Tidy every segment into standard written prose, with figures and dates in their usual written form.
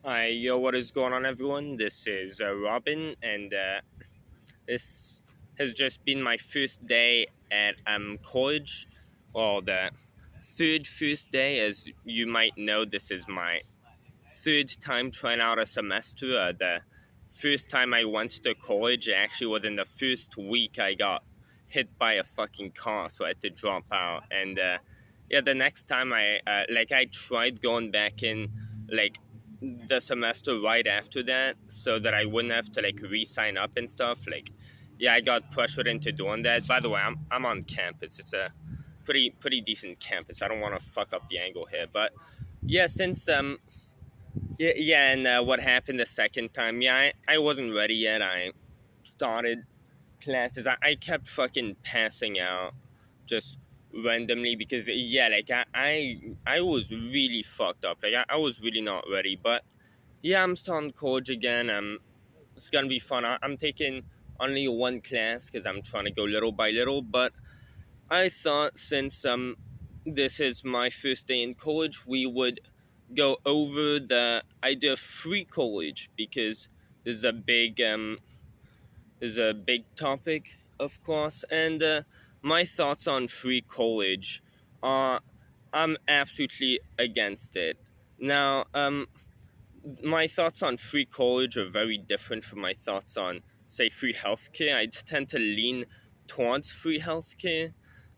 Hi, yo, what is going on, everyone? This is Robin, and this has just been my first day at college. Well, the third first day, as you might know, this is my third time trying out a semester. The first time I went to college, actually, within the first week, I got hit by a fucking car, so I had to drop out. And yeah, the next time I tried going back in, like the semester right after that, so that I wouldn't have to like re-sign up and stuff. Like, yeah, I got pressured into doing that. By the way, I'm on campus. It's a pretty decent campus. I don't want to fuck up the angle here, but yeah, since yeah, and what happened the second time? Yeah, I wasn't ready yet. I started classes. I kept fucking passing out just randomly because yeah, like I was really fucked up. Like I was really not ready. But yeah, I'm starting college again. It's gonna be fun. I'm taking only one class because I'm trying to go little by little. But I thought since this is my first day in college, we would go over the idea of free college because this is a big topic, of course, and my thoughts on free college are I'm absolutely against it. Now, my thoughts on free college are very different from my thoughts on, say, free healthcare. I tend to lean towards free healthcare,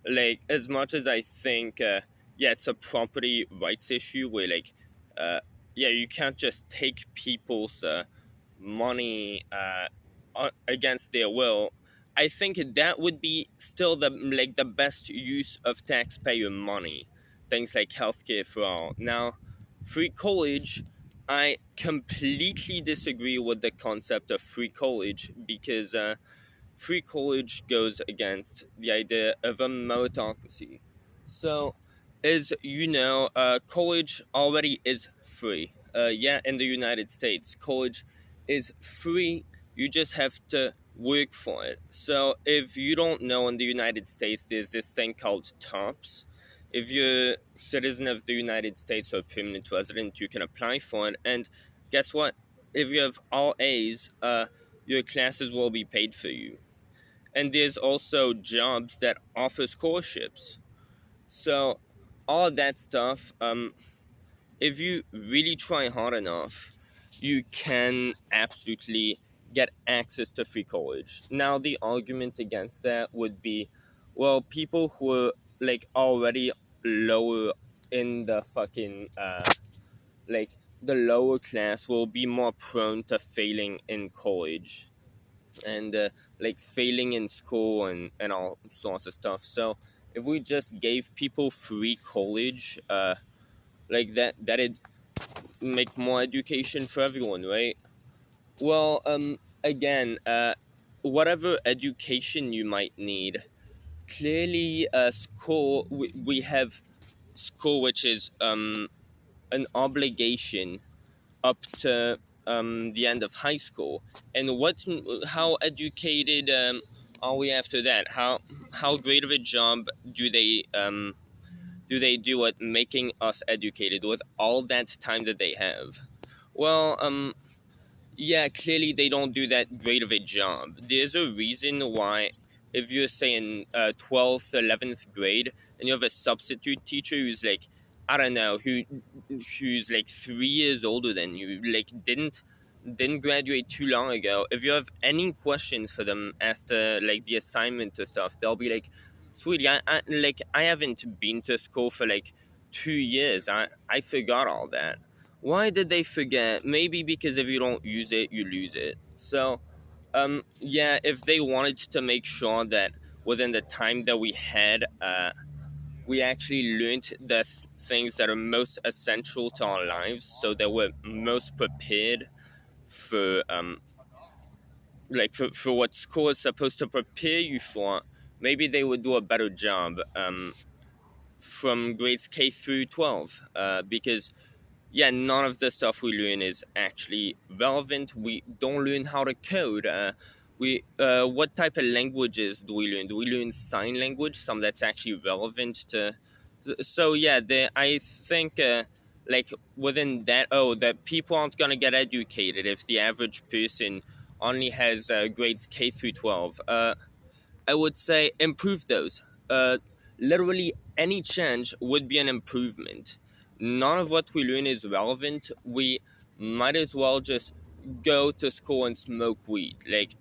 like as much as I think, yeah, it's a property rights issue where, like, yeah, you can't just take people's money against their will. I think that would be still the best use of taxpayer money. Things like healthcare for all. Now, free college, I completely disagree with the concept of free college because free college goes against the idea of a meritocracy. So, as you know, college already is free. Yeah, in the United States, college is free. You just have to work for it. So, if you don't know, in the United States, there's this thing called TOPS. If you're a citizen of the United States or permanent resident, you can apply for it. And guess what? If you have all A's, your classes will be paid for you. And there's also jobs that offer scholarships. So all of that stuff, if you really try hard enough, you can absolutely get access to free college. Now the argument against that would be, well, people who are like already lower in the fucking like the lower class will be more prone to failing in college and like failing in school and all sorts of stuff. So if we just gave people free college, like that'd make more education for everyone, right? Well, again, whatever education you might need, clearly, school we have school, which is an obligation up to the end of high school. And how educated are we after that? How great of a job do they do at making us educated with all that time that they have? Well, yeah, clearly they don't do that great of a job. There's a reason why, if you're saying 12th, 11th grade, and you have a substitute teacher who's like, I don't know, who's like 3 years older than you, like didn't graduate too long ago. If you have any questions for them as to like the assignment or stuff, they'll be like, sweetie, I haven't been to school for like 2 years. I forgot all that. Why did they forget? Maybe because if you don't use it, you lose it. So, yeah, if they wanted to make sure that within the time that we had, we actually learned the things that are most essential to our lives, so that we're most prepared for, for what school is supposed to prepare you for, maybe they would do a better job, from grades K through 12, because yeah, none of the stuff we learn is actually relevant. We don't learn how to code. We What type of languages do we learn? Do we learn sign language, some that's actually relevant to? So yeah, I think like within that, oh, that people aren't gonna get educated if the average person only has grades K through 12. I would say improve those. Literally any change would be an improvement. None of what we learn is relevant. We might as well just go to school and smoke weed. Like,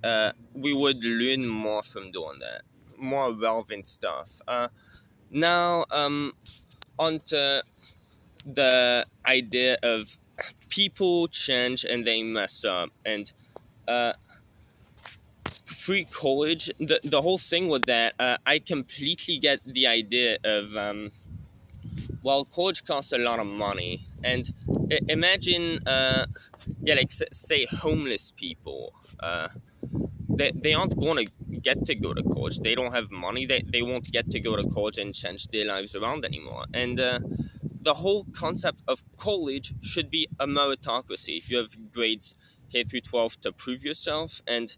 we would learn more from doing that, more relevant stuff. Now, on to the idea of people change and they mess up, and uh, free college. The whole thing with that, I completely get the idea of well, college costs a lot of money, and imagine yeah, like say homeless people. They aren't going to get to go to college. They don't have money. They won't get to go to college and change their lives around anymore. And the whole concept of college should be a meritocracy. You have grades K through 12 to prove yourself, and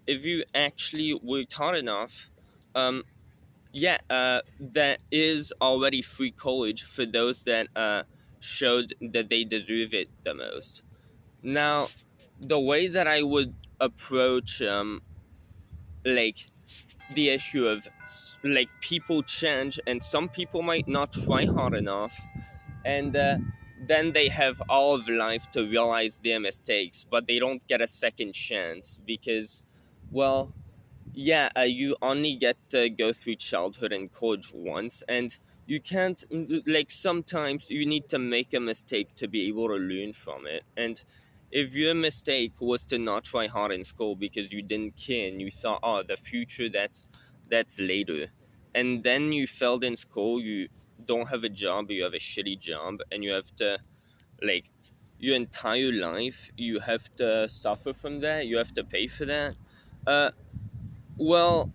if you actually worked hard enough, um, yeah, that is already free college for those that showed that they deserve it the most. Now, the way that I would approach like the issue of like people change and some people might not try hard enough, and then they have all of life to realize their mistakes, but they don't get a second chance because, well, yeah, you only get to go through childhood and college once, and you can't, like, sometimes you need to make a mistake to be able to learn from it. And if your mistake was to not try hard in school because you didn't care and you thought, oh, the future, that's later, and then you failed in school, you don't have a job, you have a shitty job, and you have to, like, your entire life you have to suffer from that, you have to pay for that. uh well,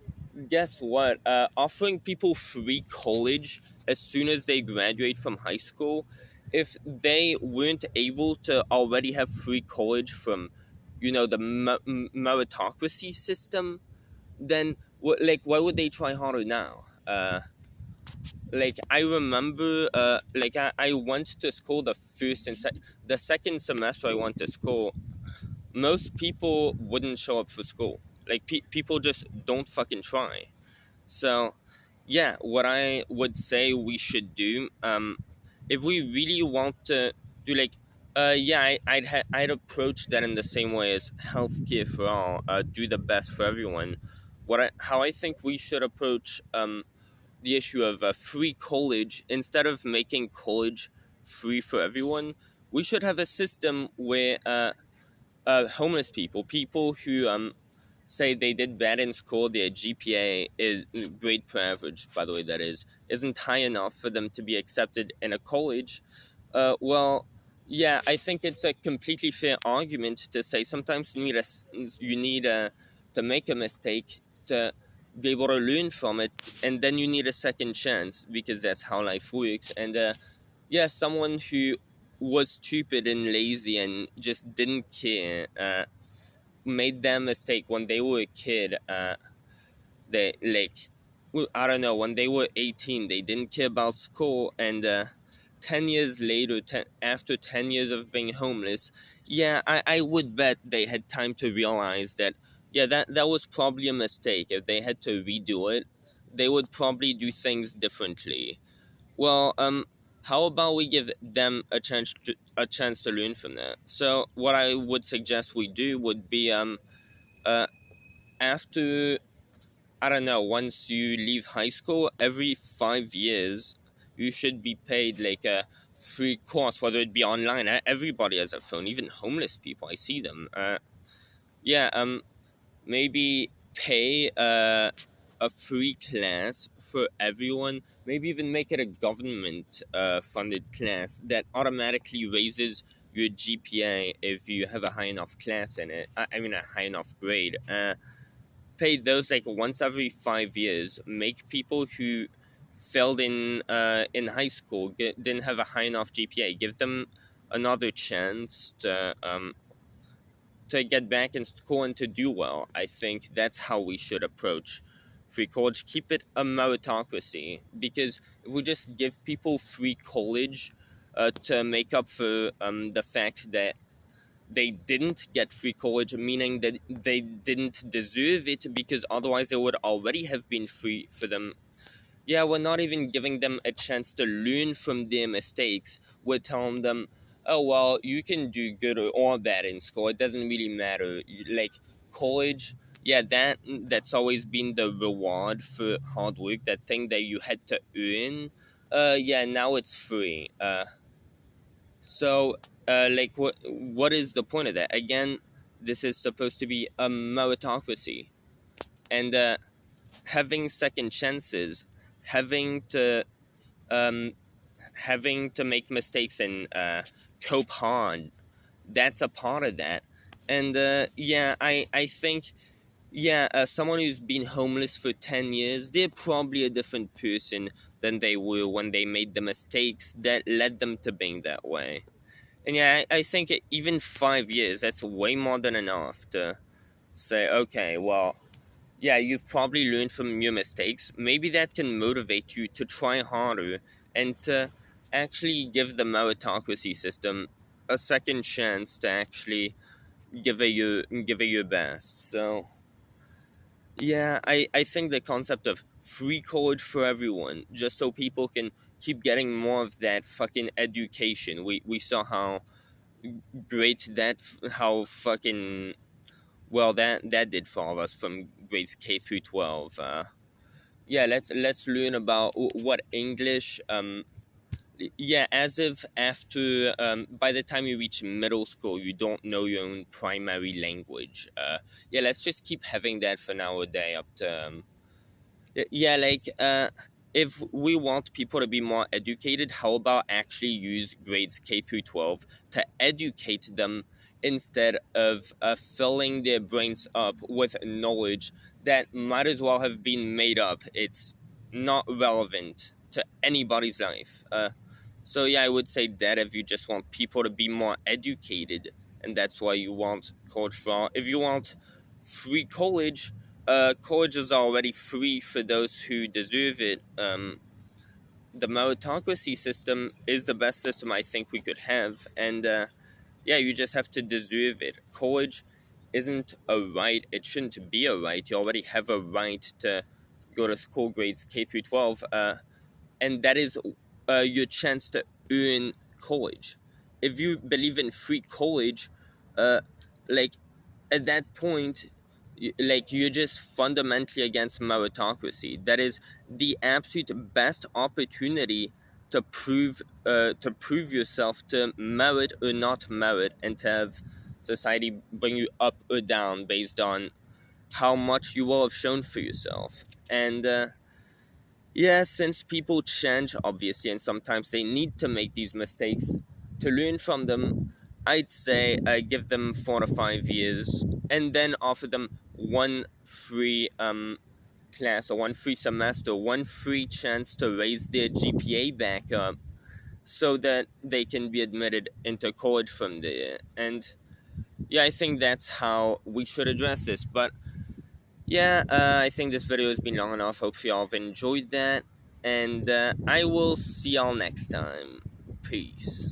guess what? Offering people free college as soon as they graduate from high school, if they weren't able to already have free college from, the meritocracy system, then like, why would they try harder now? Like, I remember, I went to school the second semester I went to school. Most people wouldn't show up for school. Like, people just don't fucking try. So, yeah, what I would say we should do, if we really want to do, like, yeah, I'd approach that in the same way as healthcare for all, do the best for everyone. How I think we should approach the issue of free college, instead of making college free for everyone, we should have a system where homeless people who say they did bad in school, their GPA is grade per average, by the way, that isn't high enough for them to be accepted in a college. Well, yeah, I think it's a completely fair argument to say sometimes you need to make a mistake to be able to learn from it, and then you need a second chance because that's how life works. And yeah, someone who was stupid and lazy and just didn't care, made that mistake when they were a kid. They, like, I don't know, when they were 18, they didn't care about school, and 10 years later, after 10 years of being homeless, yeah, I would bet they had time to realize that, yeah, that was probably a mistake. If they had to redo it, they would probably do things differently. Well, how about we give them a chance to learn from that? So what I would suggest we do would be uh after, I don't know, once you leave high school, every 5 years you should be paid like a free course, whether it be online. Everybody has a phone, even homeless people. I see them. Yeah, maybe pay a free class for everyone, maybe even make it a government funded class that automatically raises your GPA if you have a high enough class in it. I mean, a high enough grade. Pay those like once every 5 years. Make people who failed in high school, didn't have a high enough GPA, give them another chance to get back in school and to do well. I think that's how we should approach free college. Keep it a meritocracy, because if we just give people free college, to make up for the fact that they didn't get free college, meaning that they didn't deserve it because otherwise it would already have been free for them. Yeah, we're not even giving them a chance to learn from their mistakes. We're telling them, oh, well, you can do good or bad in school. It doesn't really matter. Like, college, yeah, that's always been the reward for hard work, that thing that you had to earn. Yeah, now it's free. So, like, what is the point of that? Again, this is supposed to be a meritocracy. And having second chances, having to um, having to make mistakes and cope hard, that's a part of that. And yeah, I think, yeah, someone who's been homeless for 10 years, they're probably a different person than they were when they made the mistakes that led them to being that way. And yeah, I think even 5 years, that's way more than enough to say, okay, well, yeah, you've probably learned from your mistakes. Maybe that can motivate you to try harder and to actually give the meritocracy system a second chance to actually give it your best. So yeah, I think the concept of free college for everyone, just so people can keep getting more of that fucking education. We saw how great how fucking well that did for all of us from grades K through 12. Yeah, let's learn about what English. Yeah, as if after by the time you reach middle school, you don't know your own primary language. Yeah, let's just keep having that for nowadays up to yeah, like if we want people to be more educated, how about actually use grades K through 12 to educate them instead of filling their brains up with knowledge that might as well have been made up. It's not relevant to anybody's life. So yeah, I would say that if you just want people to be more educated, and that's why you want college for all. If you want free college, college is already free for those who deserve it. The meritocracy system is the best system I think we could have, and yeah, you just have to deserve it. College isn't a right; it shouldn't be a right. You already have a right to go to school grades K through 12, and that is your chance to earn college. If you believe in free college, uh, like at that point, like you're just fundamentally against meritocracy. That is the absolute best opportunity to prove yourself, to merit or not merit, and to have society bring you up or down based on how much you will have shown for yourself. And yeah, since people change, obviously, and sometimes they need to make these mistakes to learn from them, I'd say give them 4 to 5 years and then offer them one free class or one free semester, one free chance to raise their GPA back up so that they can be admitted into college from there. And yeah, I think that's how we should address this. But yeah, I think this video has been long enough. Hope y'all have enjoyed that. And I will see y'all next time. Peace.